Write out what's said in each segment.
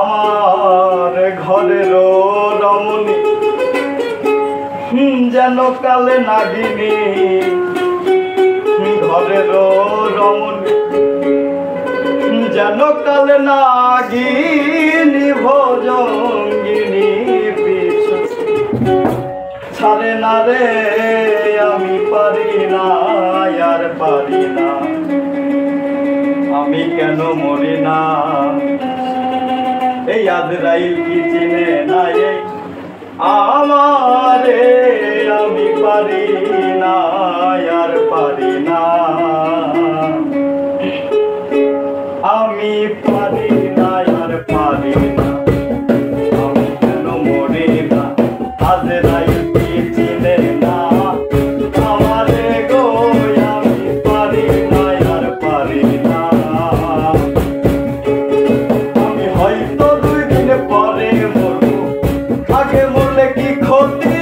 আমার ঘরের রমণী যেন কালে নাগিনী, ঘরের রমণী যেন কালে নাগিনী, ভোজঙ্গিনী পিছু ছাড়ে না রে, আমি পারি না আর পারি না, আমি কেন মরি না। এই আজরাইল কি চিনে না এই আমারে, আমি পারি না আর পারি না, আমি পারি না আর পারি না, আমি কেন মরি না। আজরাইল কি চিনে না আমারে গো, আমি পারি না আর পারি না, আমি হয়তো 2 দিন পরে মরবো, আগে মরলে কি ক্ষতি।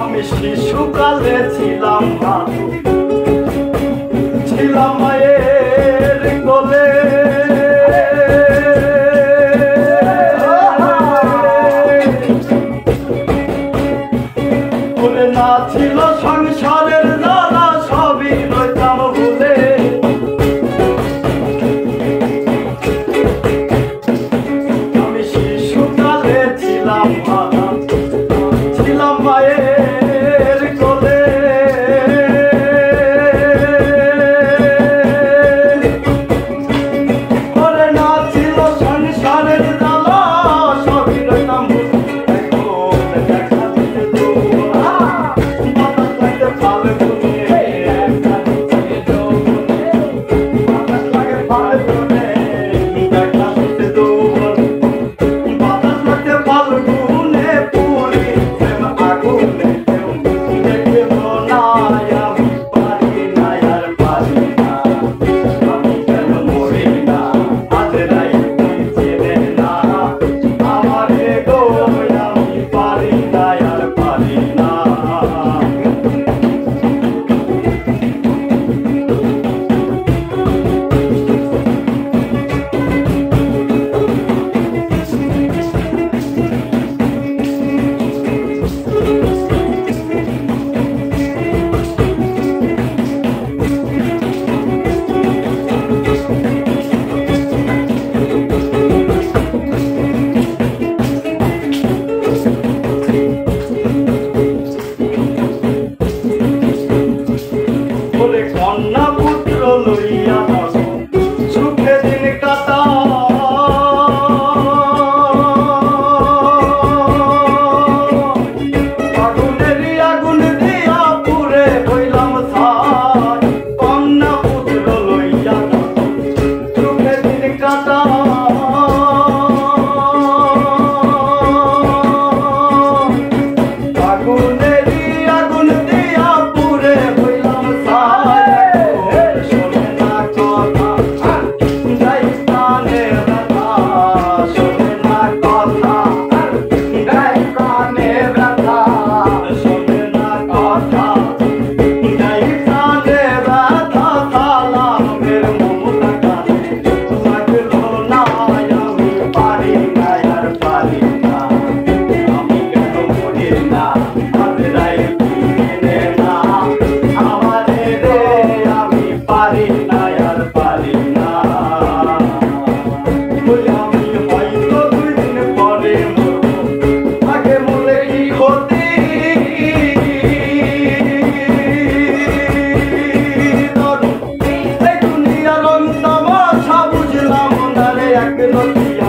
আমি শিশুকালে ছিলাম ভালো, ছিলাম মায়ের কোলে, কোলে না ছিল সংসারের জ্বালা, সবই লইতাম ভুলে। আমি শিশুকালে ছিলাম ভালো, ছিলাম মায়ের কোলে,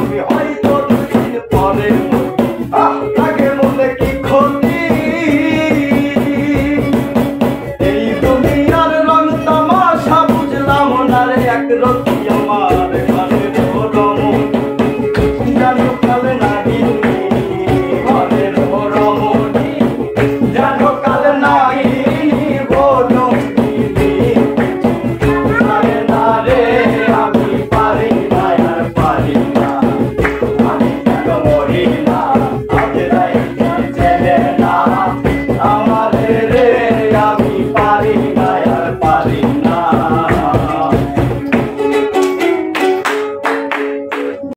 আমি